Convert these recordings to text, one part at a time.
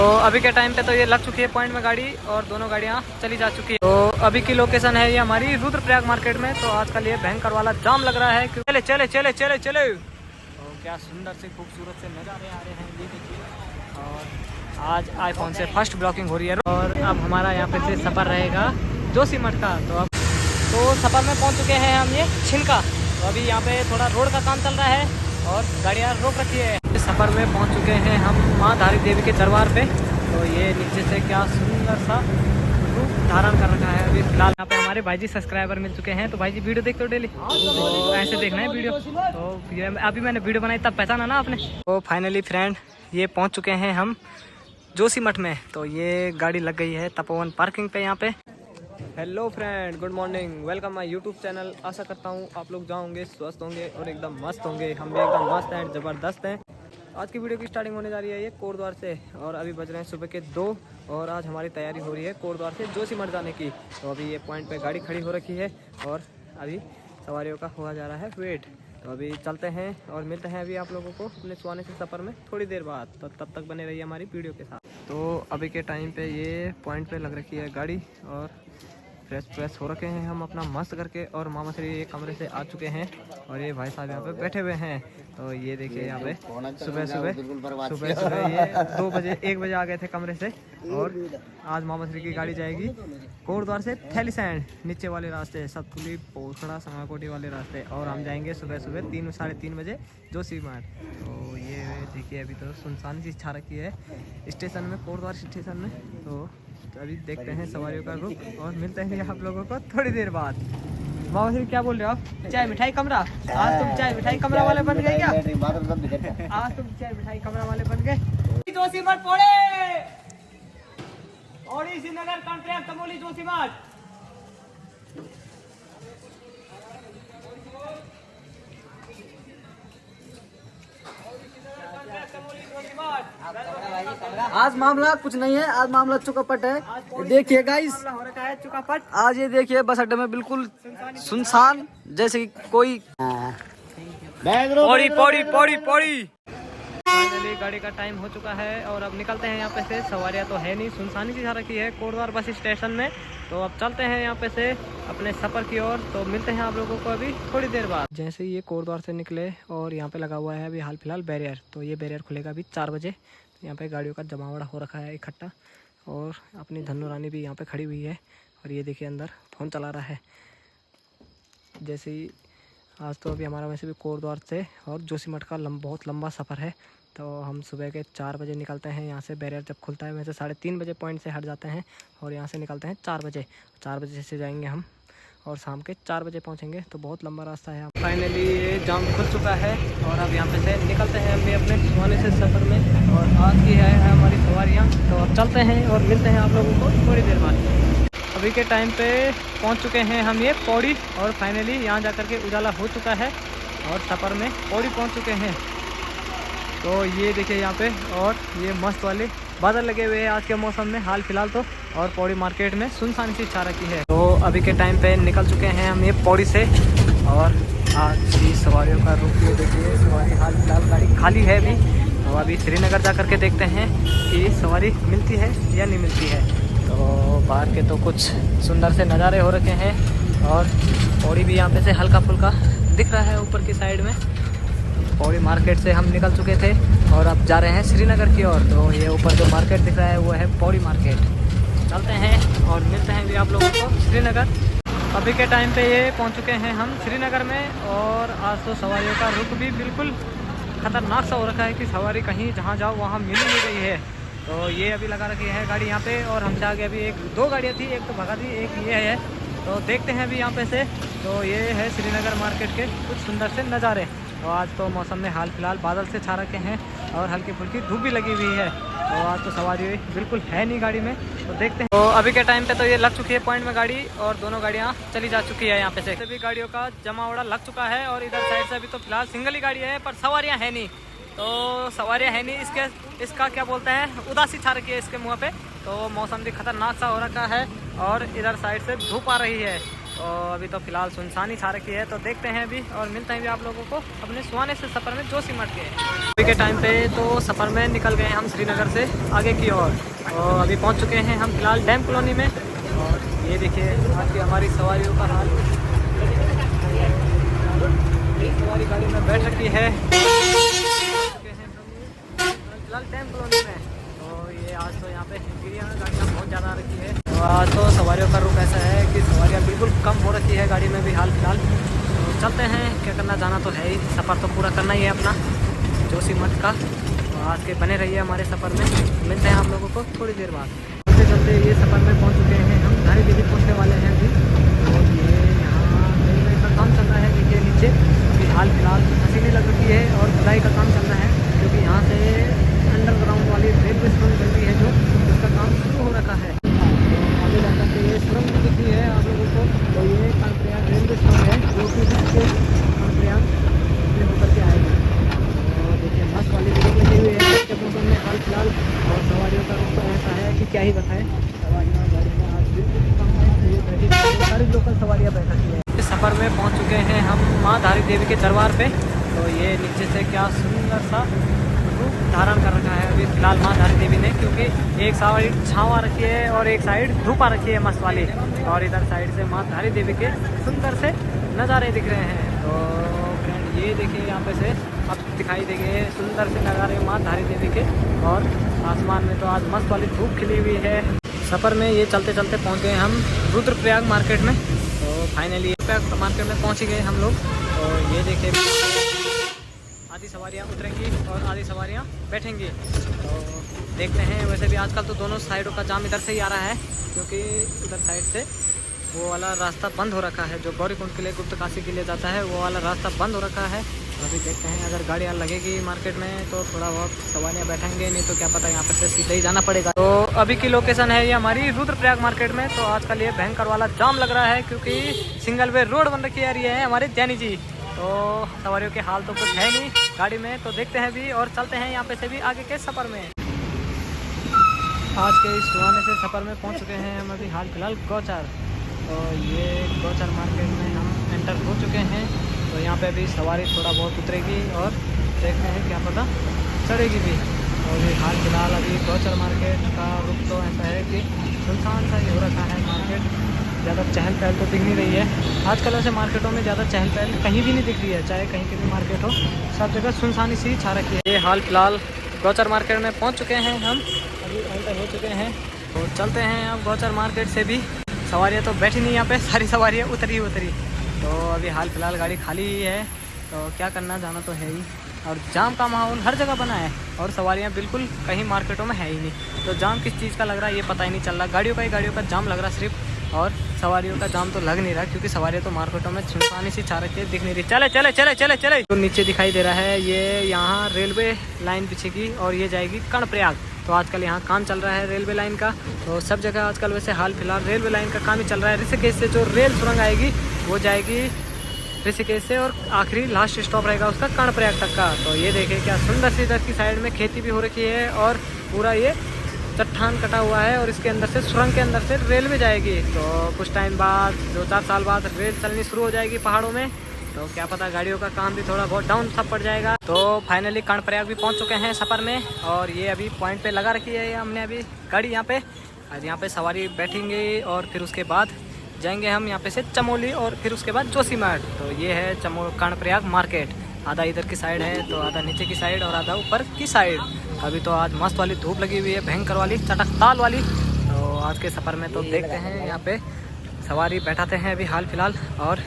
तो अभी के टाइम पे तो ये लग चुकी है पॉइंट में गाड़ी और दोनों गाड़ियाँ चली जा चुकी है। तो अभी की लोकेशन है ये हमारी रुद्रप्रयाग मार्केट में। तो आजकल ये भयंकर वाला जाम लग रहा है। चले चले चले चले चले। तो क्या सुंदर से खूबसूरत से नज़ारे आ रहे हैं, ये देखिए। और आज आईफोन से फर्स्ट ब्लॉगिंग हो रही है। और अब हमारा यहाँ पे से सफ़र रहेगा जोशीमठ का। तो सफ़र में पहुँच चुके हैं हम ये छिनका। तो अभी यहाँ पे थोड़ा रोड का काम चल रहा है और गाड़ियाँ रोक रखी है। इस सफ़र में पहुँच चुके हैं हम माँ धारी देवी के दरबार पे। तो ये नीचे से क्या सुंदर सा रूप धारण कर रखा है। अभी फिलहाल यहाँ पे हमारे भाई जी सब्सक्राइबर मिल चुके हैं। तो भाई जी वीडियो देखते हो डेली? तो ऐसे देखना है वीडियो। तो ये अभी मैंने वीडियो बनाई तब पहचाना ना आपने। तो फाइनली फ्रेंड ये पहुँच चुके हैं हम जोशीमठ में। तो ये गाड़ी लग गई है तपोवन पार्किंग पे यहाँ पे। Hello friend, good morning, welcome my YouTube channel. आशा करता हूँ आप लोग जाओगे स्वस्थ होंगे और एकदम मस्त होंगे। हम भी एकदम मस्त हैं, ज़बरदस्त हैं। आज की वीडियो की स्टार्टिंग होने जा रही है ये कोटद्वार से। और अभी बज रहे हैं सुबह के 2 और आज हमारी तैयारी हो रही है कोटद्वार से जोशीमठ जाने की। तो अभी ये पॉइंट पे गाड़ी खड़ी हो रखी है और अभी सवारियों का हुआ जा रहा है वेट। तो अभी चलते हैं और मिलते हैं अभी आप लोगों को अपने सुहाने से सफ़र में थोड़ी देर बाद। तो तब तक बने रहिए हमारी वीडियो के साथ। तो अभी के टाइम पे ये पॉइंट पे लग रखी है गाड़ी और फ्रेश हो रखे हैं हम अपना मस्त करके। और मामा श्री ये कमरे से आ चुके हैं और ये भाई साहब यहाँ पे बैठे हुए हैं। तो ये देखिए यहाँ पे सुबह सुबह ये 2 बजे 1 बजे आ गए थे कमरे से। और आज मामा श्री की गाड़ी जाएगी कोटद्वार से थैलीसैंड नीचे वाले रास्ते, सतपुली पोखड़ा संगाकोटी वाले रास्ते। और हम जाएंगे सुबह 3 साढ़े 3 बजे जोशीमठ। तो ये देखिए अभी तो सुनसान सी छा रखी है स्टेशन में, कोटद्वार स्टेशन में। तो अभी देखते हैं सवारियों का रुख और मिलते हैं आप लोगों को थोड़ी देर बाद। मामा श्री क्या बोल रहे हो आप? चाय मिठाई कमरा? आज तुम चाय मिठाई कमरा वाले बन गए क्या? आज तुम चाय मिठाई कमरा वाले बन गए। जोशीमठ पड़े ओडिसी नगर कॉन्ट्रैक्ट तमोली जोशीमठ। आज मामला कुछ नहीं है, आज मामला चुकापट है। देखिए गाइस, हो रखा है चुकापट। आज ये देखिए बस अड्डे में बिल्कुल सुनसान, जैसे कि कोई पौड़ी पौड़ी पौड़ी पौड़ी। फाइनली गाड़ी का टाइम हो चुका है और अब निकलते हैं यहाँ पे से। सवारियाँ तो है नहीं, सुनसानी सी रखी है कोटद्वार बस स्टेशन में। तो अब चलते हैं यहाँ पे से अपने सफ़र की ओर। तो मिलते हैं आप लोगों को अभी थोड़ी देर बाद। जैसे ये कोटद्वार से निकले और यहाँ पे लगा हुआ है अभी हाल फिलहाल बैरियर। तो ये बैरियर खुलेगा अभी 4 बजे। तो यहाँ पे गाड़ियों का जमावड़ा हो रखा है इकट्ठा। और अपनी धन्नो रानी भी यहाँ पे खड़ी हुई है और ये देखिए अंदर फ़ोन चला रहा है। जैसे ही आज तो अभी हमारा वैसे भी कोटद्वार से और जोशीमठ का बहुत लंबा सफ़र है। तो हम सुबह के 4 बजे निकलते हैं यहाँ से। बैरियर जब खुलता है वैसे 3:30 बजे पॉइंट से हट जाते हैं और यहाँ से निकलते हैं 4 बजे। 4 बजे से जाएंगे हम और शाम के 4 बजे पहुँचेंगे। तो बहुत लंबा रास्ता है। फाइनली ये जाम खुल चुका है और अब यहाँ पे से निकलते हैं अभी अपने सुहाने से सफ़र में। और आज की है हमारी सवारियाँ। तो अब चलते हैं और मिलते हैं आप लोगों को थोड़ी देर बाद। अभी के टाइम पे पहुंच चुके हैं हम ये पौड़ी। और फाइनली यहाँ जाकर के उजाला हो चुका है और सफ़र में पौड़ी पहुंच चुके हैं। तो ये देखिए यहाँ पे और ये मस्त वाले बादल लगे हुए हैं आज के मौसम में हाल फिलहाल तो। और पौड़ी मार्केट में सुनसान सी छा रखी है। तो अभी के टाइम पे निकल चुके हैं हम ये पौड़ी से। और आज की सवारियों का रुख ये देखिए, सवारी हाल फिलहाल गाड़ी खाली है अभी। तो अभी श्रीनगर जा कर के देखते हैं कि सवारी मिलती है या नहीं मिलती है। तो बाहर के तो कुछ सुंदर से नज़ारे हो रखे हैं और पौड़ी भी यहाँ पे से हल्का फुल्का दिख रहा है ऊपर की साइड में। पौड़ी मार्केट से हम निकल चुके थे और अब जा रहे हैं श्रीनगर की ओर। तो ये ऊपर जो मार्केट दिख रहा है वो है पौड़ी मार्केट। चलते हैं और मिलते हैं भी आप लोगों को श्रीनगर। अभी के टाइम पे ये पहुंच चुके हैं हम श्रीनगर में। और आज तो सवारियों का रुख भी बिल्कुल ख़तरनाक सा हो रखा है कि सवारी कहीं जहाँ जाओ वहाँ मिल ही नहीं रही है। तो ये अभी लगा रखी है गाड़ी यहाँ पे और हमसे आगे अभी 2 गाड़ियाँ थी, एक तो भगा दी, एक ये है। तो देखते हैं अभी यहाँ पे से। तो ये है श्रीनगर मार्केट के कुछ सुंदर से नज़ारे। तो आज तो मौसम में हाल फिलहाल बादल से छा रखे हैं और हल्की फुल्की धूप भी लगी हुई है। तो आज तो सवारी बिल्कुल है नहीं गाड़ी में। तो देखते हैं। तो अभी के टाइम पे तो ये लग चुकी है पॉइंट में गाड़ी और दोनों गाड़ियाँ चली जा चुकी है यहाँ पे से। सभी गाड़ियों का जमावड़ा लग चुका है और इधर साइड से अभी तो फिलहाल सिंगल ही गाड़ी है पर सवारियाँ है नहीं। तो सवारियाँ है नहीं, इसका क्या बोलते हैं, उदासी छा रखी है इसके मुँह पे। तो मौसम भी खतरनाक सा हो रखा है और इधर साइड से धूप आ रही है। और अभी तो फिलहाल सुनसानी छा रखी है, तो देखते हैं अभी और मिलते हैं भी आप लोगों को अपने सुहाने से सफ़र में जोशीमठ के। अभी के टाइम पे तो सफ़र में निकल गए हम श्रीनगर से आगे की ओर, और अभी पहुंच चुके हैं हम फिलहाल डैम कॉलोनी में। और ये देखिए आज की हमारी सवारियों का हाल, सवारी गाड़ी में बैठ रखी है फिलहाल डैम कॉलोनी में। तो ये आज तो यहाँ पे गाड़ियाँ बहुत ज़्यादा आ रखी है, तो आज तो सवारियों का रुख ऐसा है कि सवारियाँ बिल्कुल कम हो रखी है गाड़ी में भी हाल फिलहाल। तो चलते हैं, क्या करना, जाना तो है ही, सफ़र तो पूरा करना ही है अपना जोशीमठ का। तो आज के बने रहिए हमारे सफ़र में, मिलते हैं आप लोगों को थोड़ी देर बाद। चलते चलते ये सफ़र में पहुँच चुके हैं हम, धारी देवी पहुँचने वाले हैं अभी। और ये यहाँ रेलवे का काम चल रहा है, देखिए नीचे अभी हाल फिलहाल मशीनें लग रखी है और खुदाई का काम चल रहा है, क्योंकि यहाँ से अंडरग्राउंड वाली रेलवे सुरंग चल रही है जो, उसका काम शुरू हो रखा है। आगे जाकर के ये सुरंग भी दिखी है आप लोगों को, तो ये कर्णप्रयाग रेलवे सुरंग है जो कि कर्णप्रयाग से होकर के आएगी। तो देखिए मस्त वाली सुरंग लगी हुई है आज के मौसम में हाल फिलहाल। और सवारियों का रुख तो ऐसा है कि क्या ही बताएं, सवारियाँ गाड़ी में आज भी कम है, सारी लोकल सवारियाँ बैठ रखी है। इस सफ़र में पहुँच चुके हैं हम माँ धारी देवी के दरबार पे। तो ये नीचे से क्या सुंदर सा रूप धारण कर रखा है अभी फिलहाल माँ धारी देवी ने, क्योंकि एक साइड छाँव आ रखी है और एक साइड धूप आ रखी है मस्त वाली, और इधर साइड से माँ धारी देवी के सुंदर से नज़ारे दिख रहे हैं। तो फ्रेंड ये देखिए यहाँ पे से अब दिखाई देंगे सुंदर से नज़ारे माँ धारी देवी के, और आसमान में तो आज मस्त वाली धूप खिली हुई है। सफ़र में ये चलते चलते पहुँच गए हम रुद्रप्रयाग मार्केट में। तो फाइनली प्रयाग मार्केट में पहुँच गए हम लोग। और ये देखिए आधी सवारियाँ उतरेंगी और आधी सवारियाँ बैठेंगी, तो देखते हैं। वैसे भी आजकल तो दोनों साइडों का जाम इधर से ही आ रहा है, क्योंकि उधर साइड से वो वाला रास्ता बंद हो रखा है जो गौरीकुंड के लिए, गुप्त काशी के लिए जाता है, वो वाला रास्ता बंद हो रखा है। अभी देखते हैं, अगर गाड़ियाँ लगेगी मार्केट में तो थोड़ा बहुत सवारियाँ बैठेंगे, नहीं तो क्या पता यहाँ पर से सीधे ही जाना पड़ेगा। तो अभी की लोकेशन है ये हमारी रुद्रप्रयाग मार्केट में। तो आजकल ये भयंकर वाला जाम लग रहा है, क्योंकि सिंगल वे रोड बन रखी है हमारे जैनी जी। तो सवारियों के हाल तो कुछ है नहीं गाड़ी में, तो देखते हैं भी और चलते हैं यहाँ पे से भी आगे के सफ़र में। आज के इस सुहाने से सफ़र में पहुँच चुके हैं हम अभी हाल फिलहाल गौचर। तो ये गौचर मार्केट में हम एंटर हो चुके हैं। तो यहाँ पे अभी सवारी थोड़ा बहुत उतरेगी और देखते हैं क्या पता चढ़ेगी भी। और ये हाल फिलहाल अभी गौचर मार्केट का रुख तो ऐसा है कि सुनसान सा ही हो रखा है मार्केट, ज़्यादा चहल पहल तो दिख नहीं रही है आजकल। ऐसे मार्केटों में ज़्यादा चहल पहल कहीं भी नहीं दिख रही है, चाहे कहीं की भी मार्केट हो, सब जगह सुनसानी सी छा रखी है। ये हाल फिलहाल गौचर मार्केट में पहुंच चुके हैं हम, अभी एंटर हो चुके हैं। तो चलते हैं अब गौचर मार्केट से भी। सवारियाँ तो बैठी नहीं यहाँ पे, सारी सवारियाँ उतरी। तो अभी हाल फिलहाल गाड़ी खाली ही है, तो क्या करना, जाना तो है ही। और जाम का माहौल हर जगह बना है और सवारियाँ बिल्कुल कहीं मार्केटों में है ही नहीं। तो जाम किस चीज़ का लग रहा है ये पता ही नहीं चल रहा, गाड़ियों का जाम लग रहा सिर्फ, और सवारियों का जाम तो लग नहीं रहा, क्योंकि सवारियाँ तो मार्केटों में सुनसानी सी छा रखी है, दिख नहीं रही। चले चले चले चले चले। तो नीचे दिखाई दे रहा है ये यहाँ रेलवे लाइन बिछेगी और ये जाएगी कर्णप्रयाग। तो आजकल यहाँ काम चल रहा है रेलवे लाइन का, तो सब जगह आजकल वैसे हाल फिलहाल रेलवे लाइन का काम ही चल रहा है। ऋषिकेश से जो रेल सुरंग आएगी वो जाएगी ऋषिकेश से, और आखिरी लास्ट स्टॉप रहेगा उसका कर्णप्रयाग तक का। तो ये देखिए क्या सुंदर सी इधर की साइड में खेती भी हो रखी है, और पूरा ये चट्टान कटा हुआ है, और इसके अंदर से सुरंग के अंदर से रेलवे जाएगी। तो कुछ टाइम बाद 2-4 साल बाद रेल चलनी शुरू हो जाएगी पहाड़ों में, तो क्या पता गाड़ियों का काम भी थोड़ा बहुत डाउन सब पड़ जाएगा। तो फाइनली कर्णप्रयाग भी पहुंच चुके हैं सफ़र में, और ये अभी पॉइंट पे लगा रखी है हमने अभी गाड़ी यहाँ पे। आज यहाँ पे सवारी बैठेंगे और फिर उसके बाद जाएंगे हम यहाँ पे से चमोली, और फिर उसके बाद जोशीमठ। तो ये है कर्णप्रयाग मार्केट, आधा इधर की साइड है, तो आधा नीचे की साइड और आधा ऊपर की साइड। अभी तो आज मस्त वाली धूप लगी हुई है, भयंकर वाली चटकताल वाली। तो आज के सफ़र में तो देखते हैं यहाँ पे सवारी बैठाते हैं अभी हाल फिलहाल, और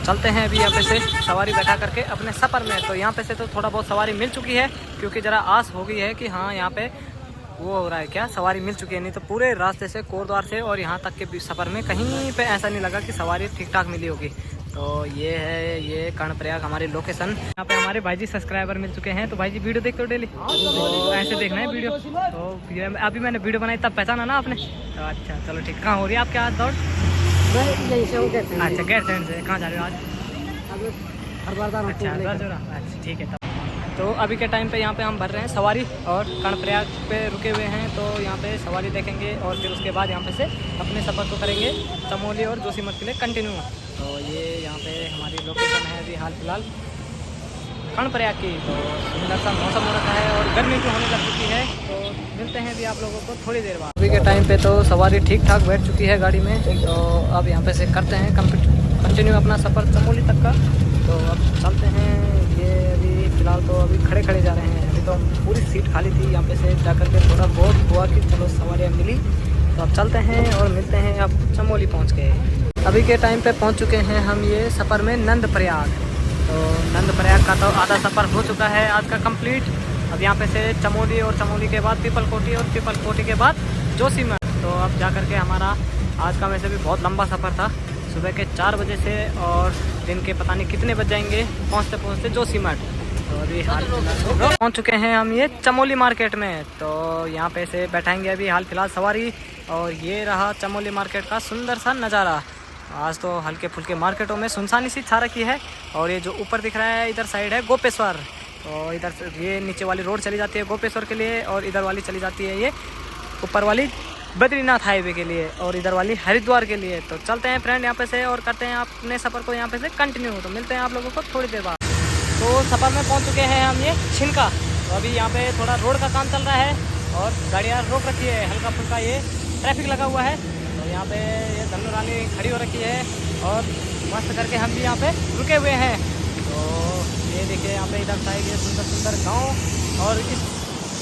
चलते हैं अभी यहाँ पे से सवारी बैठा करके अपने सफ़र में। तो यहाँ पे से तो थोड़ा बहुत सवारी मिल चुकी है, क्योंकि ज़रा आस हो गई है कि हाँ यहाँ पे वो हो रहा है, क्या सवारी मिल चुकी है। नहीं तो पूरे रास्ते से कोटद्वार से और यहाँ तक के सफ़र में कहीं पे ऐसा नहीं लगा कि सवारी ठीक ठाक मिली होगी। तो ये है ये कर्णप्रयाग हमारी लोकेशन। यहाँ पे हमारे भाई जी सब्सक्राइबर मिल चुके हैं। तो भाई जी वीडियो देखते हो डेली? तो ऐसे देखना है वीडियो। तो अभी मैंने वीडियो बनाई तब पहचाना ना आपने? तो अच्छा चलो ठीक। कहाँ हो रही है आपके आज दौड़? अच्छा गैरसैंड से। कहाँ जा रहे हो आज? अच्छा ठीक है। तो अभी के टाइम पे यहाँ पे हम भर रहे हैं सवारी, और कर्णप्रयाग पे रुके हुए हैं। तो यहाँ पे सवारी देखेंगे और फिर उसके बाद यहाँ पे से अपने सफ़र को करेंगे चमोली और जोशीमठ के लिए कंटिन्यू। तो ये यहाँ पे हमारी लोकेशन है अभी हाल फिलहाल कर्णप्रयाग की। तो सुंदर सा मौसम हो रखा है और गर्मी भी होने लग चुकी है। तो मिलते हैं अभी आप लोगों को थोड़ी देर बाद। अभी के टाइम पे तो सवारी ठीक ठाक बैठ चुकी है गाड़ी में। तो अब यहाँ पे से करते हैं कंटिन्यू अपना सफ़र चमोली तक का। तो अब चलते हैं। ये अभी फ़िलहाल तो अभी खड़े खड़े जा रहे हैं। अभी तो पूरी सीट खाली थी। यहाँ पे से जा कर के थोड़ा बहुत हुआ कि चलो सवारियाँ मिली। तो अब चलते हैं और मिलते हैं। अब चमोली पहुँच गए। अभी के टाइम पे पहुँच चुके हैं हम ये सफ़र में नंदप्रयाग। तो नंदप्रयाग का तो आधा सफ़र हो चुका है आज का कंप्लीट। अब यहाँ पे से चमोली और चमोली के बाद पीपलकोटी और पीपलकोटी के बाद जोशीमठ। तो अब जा कर के हमारा आज का वैसे भी बहुत लंबा सफ़र था। सुबह के 4 बजे से और दिन के पता नहीं कितने बज जाएंगे पहुँचते पहुँचते जोशीमठ। तो अभी हाल फिलहाल पहुँच चुके हैं हम ये चमोली मार्केट में। तो यहाँ पे से बैठाएंगे अभी हाल फिलहाल सवारी। और ये रहा चमोली मार्केट का सुंदर सा नज़ारा। आज तो हल्के फुल्के मार्केटों में सुनसानी सी छा रखी है। और ये जो ऊपर दिख रहा है इधर साइड है गोपेश्वर। तो इधर से ये नीचे वाली रोड चली जाती है गोपेश्वर के लिए और इधर वाली चली जाती है ये ऊपर वाली बद्रीनाथ हाईवे के लिए और इधर वाली हरिद्वार के लिए। तो चलते हैं फ्रेंड यहाँ पे से और करते हैं अपने सफ़र को यहाँ पे से कंटिन्यू। तो मिलते हैं आप लोगों को थोड़ी देर बाद। तो सफ़र में पहुँच चुके हैं हम ये छिनका। तो अभी यहाँ पे थोड़ा रोड का काम चल रहा है और गाड़ियाँ रोक रखी है। हल्का फुल्का ये ट्रैफिक लगा हुआ है। तो यहाँ पे ये धनु रानी खड़ी हो रखी है और मस्त करके हम भी यहाँ पे रुके हुए हैं। तो ये देखिए यहाँ पे इधर साइड ये सुंदर सुंदर गांव और इस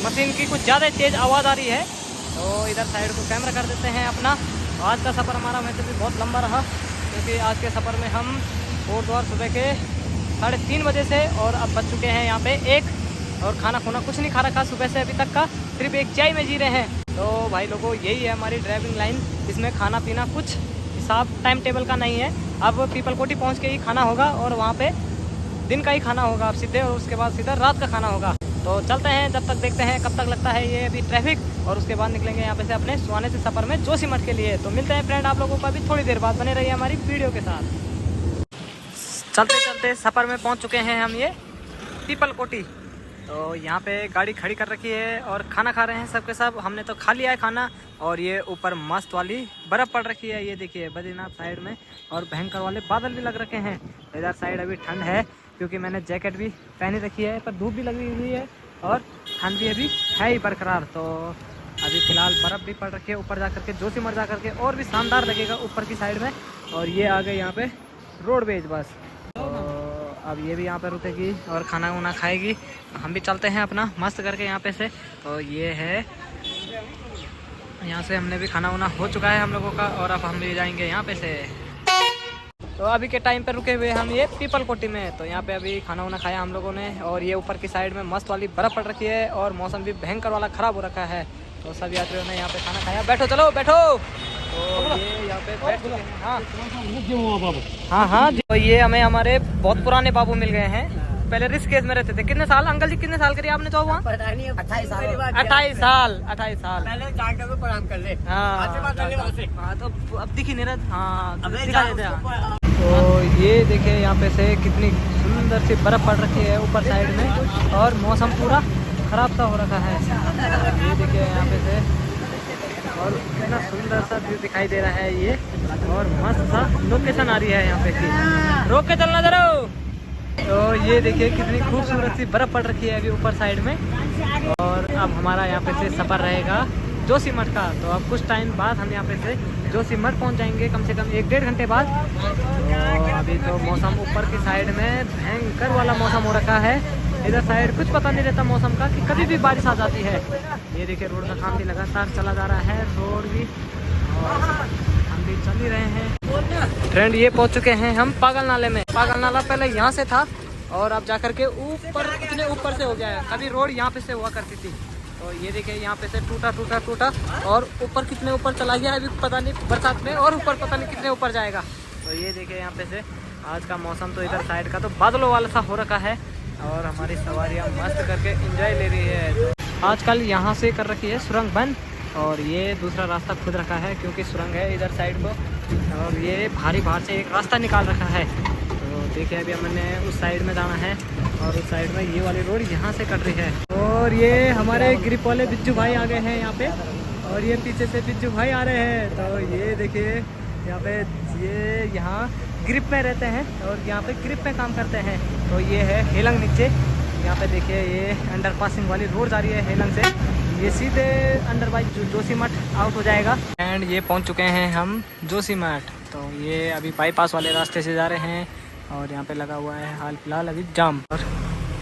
मशीन की कुछ ज़्यादा तेज़ आवाज़ आ रही है। तो इधर साइड को कैमरा कर देते हैं अपना। आज का सफ़र हमारा वैसे भी बहुत लंबा रहा क्योंकि आज के सफ़र में हम कोटद्वार सुबह के 3:30 बजे से और अब बज चुके हैं यहाँ पे 1 और खाना खुना कुछ नहीं खा रखा सुबह से अभी तक का। सिर्फ एक चाय में जी रहे हैं। तो भाई लोगों यही है हमारी ड्राइविंग लाइन। इसमें खाना पीना कुछ हिसाब टाइम टेबल का नहीं है। अब पीपलकोटी पहुंच के ही खाना होगा और वहाँ पे दिन का ही खाना होगा अब सीधे और उसके बाद सीधा रात का खाना होगा। तो चलते हैं जब तक देखते हैं कब तक लगता है ये अभी ट्रैफिक और उसके बाद निकलेंगे यहाँ पे से अपने सुहाने से सफ़र में जोशीमठ के लिए। तो मिलते हैं फ्रेंड आप लोगों को अभी थोड़ी देर बाद। बने रहिए हमारी वीडियो के साथ। चलते चलते सफ़र में पहुँच चुके हैं हम ये पीपलकोटी। तो यहाँ पे गाड़ी खड़ी कर रखी है और खाना खा रहे हैं सबके सब। हमने तो खा लिया है खाना और ये ऊपर मस्त वाली बर्फ़ पड़ रखी है। ये देखिए बद्रीनाथ साइड में और भयंकर वाले बादल भी लग रखे हैं। इधर साइड अभी ठंड है क्योंकि मैंने जैकेट भी पहनी रखी है पर धूप भी लगी हुई है और ठंड भी अभी है ही बरकरार। तो अभी फ़िलहाल बर्फ़ भी पड़ रखी है ऊपर जा करके जोशीमठ जा करके और भी शानदार लगेगा ऊपर की साइड में। और ये आ गए यहाँ पे रोडवेज बस। अब ये भी यहाँ पर रुकेगी और खाना वाना खाएगी। हम भी चलते हैं अपना मस्त करके यहाँ पे से। तो ये है यहाँ से हमने भी खाना वाना हो चुका है हम लोगों का और अब हम भी जाएंगे यहाँ पे से। तो अभी के टाइम पे रुके हुए हम ये पीपलकोटी में। तो यहाँ पे अभी खाना वाना खाया हम लोगों ने और ये ऊपर की साइड में मस्त वाली बर्फ़ पड़ रखी है और मौसम भी भयंकर वाला ख़राब हो रखा है। तो सब यात्रियों ने यहाँ पे खाना खाया। बैठो चलो बैठो। तो ये यहाँ पे बैठ चुके हैं। हाँ तो ये हमें हमारे बहुत पुराने बाबू मिल गए हैं। पहले ऋषिकेश में रहते थे। कितने साल अंकल जी कितने साल करिए आपने जॉब वहाँ? 28 साल। पहले जाकर प्रणाम कर ले। हाँ तो अब दिखी नहीं रहा। हाँ दिखा देते हैं। तो ये देखिए यहाँ पे से कितनी सुंदर सी बर्फ़ पड़ रखी है ऊपर साइड में और मौसम पूरा ख़राब सा हो रखा है। ये देखिए यहाँ पे से और कितना सुंदर सा व्यू दिखाई दे रहा है ये और मस्त सा लोकेशन आ रही है यहाँ पे की। रोक के चलना जरा। तो ये देखिए कितनी खूबसूरत सी बर्फ़ पड़ रखी है अभी ऊपर साइड में। और अब हमारा यहाँ पे से सफ़र रहेगा जोशीमठ का। तो अब कुछ टाइम बाद हम यहाँ पे से जोशीमठ पहुँच जाएंगे कम से कम 1-1.5 घंटे बाद। तो अभी तो मौसम ऊपर की साइड में भयंकर वाला मौसम हो रखा है। इधर साइड कुछ पता नहीं रहता मौसम का कि कभी भी बारिश आ जाती है। ये देखिए रोड का काम भी लगातार चला जा रहा है। रोड भी और हम भी चल ही रहे हैं। फ्रेंड ये पहुंच चुके हैं हम पागल नाले में। पागल नाला पहले यहाँ से था और अब जाकर के ऊपर कितने ऊपर से हो गया है। कभी रोड यहाँ पे से हुआ करती थी। तो ये देखिए यहाँ पे से टूटा और ऊपर कितने ऊपर चला गया है अभी पता नहीं बरसात में और ऊपर पता नहीं कितने ऊपर जाएगा। तो ये देखिए यहाँ पे से आज का मौसम तो इधर साइड का तो बादलों वाला सा हो रखा है और हमारी सवारियाँ मस्त करके एंजॉय ले रही है। तो आजकल यहाँ से कर रखी है सुरंग बंद और ये दूसरा रास्ता खुद रखा है क्योंकि सुरंग है इधर साइड को और ये भारी भार से एक रास्ता निकाल रखा है। तो देखिए अभी हमने उस साइड में जाना है और उस साइड में ये वाली रोड यहाँ से कट रही है। और ये हमारे ग्रिप वाले बिज्जू भाई आ गए हैं यहाँ पे और ये पीछे से बिज्जू भाई आ रहे हैं। तो ये देखिए यहाँ पे ये यहाँ ग्रिप में रहते हैं और यहाँ पे ग्रिप में काम करते हैं। तो ये है हेलंग नीचे, यहाँ पे देखिए ये अंडर पासिंग वाली रोड जा रही है हेलंग से, ये सीधे अंडर बाई जोशीमठ आउट हो जाएगा। एंड ये पहुँच चुके हैं हम जोशीमठ। तो ये अभी बाईपास वाले रास्ते से जा रहे हैं और यहाँ पे लगा हुआ है हाल फिलहाल अभी जाम। और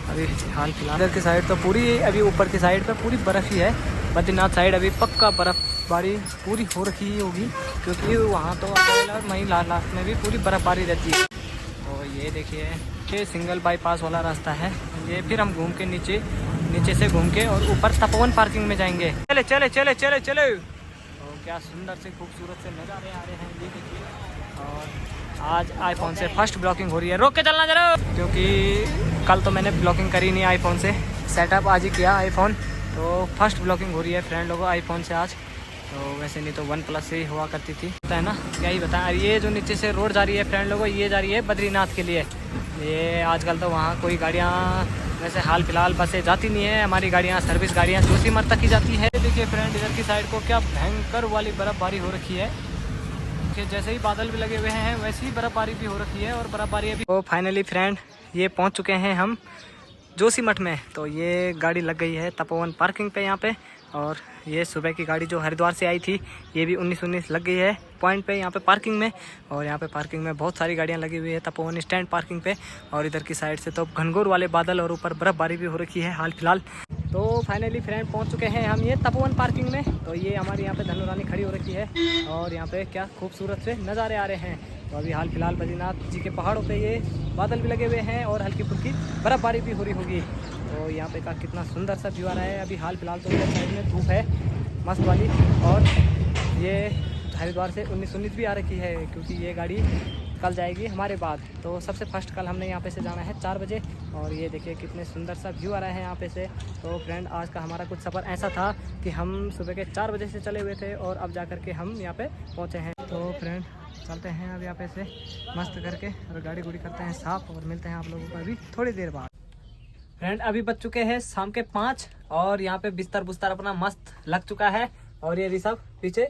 अभी हाल फिलहाल इधर की साइड तो पूरी, अभी ऊपर की साइड पे पूरी बर्फ़ ही है। बद्रीनाथ साइड अभी पक्का बर्फ़बारी पूरी हो रखी होगी, क्योंकि वहाँ तो अप्रैल और मई लास्ट में भी पूरी बर्फ़बारी रहती है। तो ये देखिए ये सिंगल बाईपास वाला रास्ता है। ये फिर हम घूम के नीचे से घूम के और ऊपर तपोवन पार्किंग में जाएंगे। चले चले चले चले चले। तो क्या सुंदर से खूबसूरत से नज़ारे आ रहे हैं ये देखिए। और आज आईफोन से फर्स्ट ब्लॉगिंग हो रही है, रोक के चलना जरा, क्योंकि कल तो मैंने ब्लॉगिंग करी नहीं आईफोन से, सेटअप आज ही किया आईफोन। तो फर्स्ट ब्लॉगिंग हो रही है फ्रेंड लोगों आईफोन से आज। तो वैसे नहीं तो वन+ से ही हुआ करती थी, पता है ना, क्या ही बताएं। ये जो नीचे से रोड जा रही है फ्रेंड लोगों, ये जा रही है बद्रीनाथ के लिए। ये आजकल तो वहाँ कोई गाड़ियाँ वैसे हाल फिलहाल बसें जाती नहीं है, हमारी गाड़ियाँ सर्विस गाड़ियाँ जोशीमठ तक ही जाती है। देखिए फ्रेंड इधर की साइड को क्या भयंकर वाली बर्फ़बारी हो रखी है कि जैसे ही बादल भी लगे हुए हैं वैसे ही बर्फ़बारी भी हो रखी है। और बर्फ़बारी अभी तो फाइनली फ्रेंड ये पहुँच चुके हैं हम जोशीमठ में। तो ये गाड़ी लग गई है तपोवन पार्किंग पे यहाँ पे। और ये सुबह की गाड़ी जो हरिद्वार से आई थी ये भी 19 लग गई है पॉइंट पे यहाँ पे पार्किंग में। और यहाँ पे पार्किंग में बहुत सारी गाड़ियाँ लगी हुई है तपोवन स्टैंड पार्किंग पे। और इधर की साइड से तो घनघोर वाले बादल और ऊपर बर्फ़बारी भी हो रखी है हाल फिलहाल। तो फाइनली फ्रेंड पहुँच चुके हैं हम ये तपोवन पार्किंग में। तो ये हमारी यहाँ पे धनु रानी खड़ी हो रखी है और यहाँ पे क्या खूबसूरत से नज़ारे आ रहे हैं। तो अभी हाल फिलहाल बद्रीनाथ जी के पहाड़ों पे ये बादल भी लगे हुए हैं और हल्की फुल्की बर्फ़बारी भी हो रही होगी। तो यहाँ पे का कितना सुंदर सा व्यू आ रहा है। अभी हाल फिलहाल तो इधर साइड में धूप है मस्त वाली। और ये हरिद्वार से 19 भी आ रखी है, क्योंकि ये गाड़ी कल जाएगी हमारे बाद। तो सबसे फर्स्ट कल हमने यहाँ पे से जाना है 4 बजे। और ये देखिए कितने सुंदर सा व्यू आ रहा है यहाँ पे से। तो फ्रेंड आज का हमारा कुछ सफ़र ऐसा था कि हम सुबह के 4 बजे से चले हुए थे और अब जा कर के हम यहाँ पे पहुँचे हैं। तो फ्रेंड चलते हैं अब यहाँ पे से मस्त करके और गाड़ी गुड़ी करते हैं साफ़ और मिलते हैं आप लोगों को अभी थोड़ी देर बाद। फ्रेंड अभी बज चुके हैं शाम के 5 और यहाँ पे बिस्तर बुस्तर अपना मस्त लग चुका है। और ये ऋषभ पीछे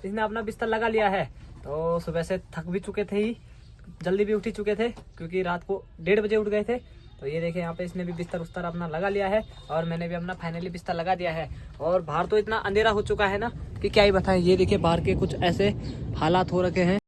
इसने अपना बिस्तर लगा लिया है। तो सुबह से थक भी चुके थे ही, जल्दी भी उठ ही चुके थे क्योंकि रात को 1:30 बजे उठ गए थे। तो ये देखें यहाँ पे इसने भी बिस्तर उस्तर अपना लगा लिया है और मैंने भी अपना फाइनली बिस्तर लगा दिया है। और बाहर तो इतना अंधेरा हो चुका है ना कि क्या ही बताएं। ये देखिए बाहर के कुछ ऐसे हालात हो रखे हैं।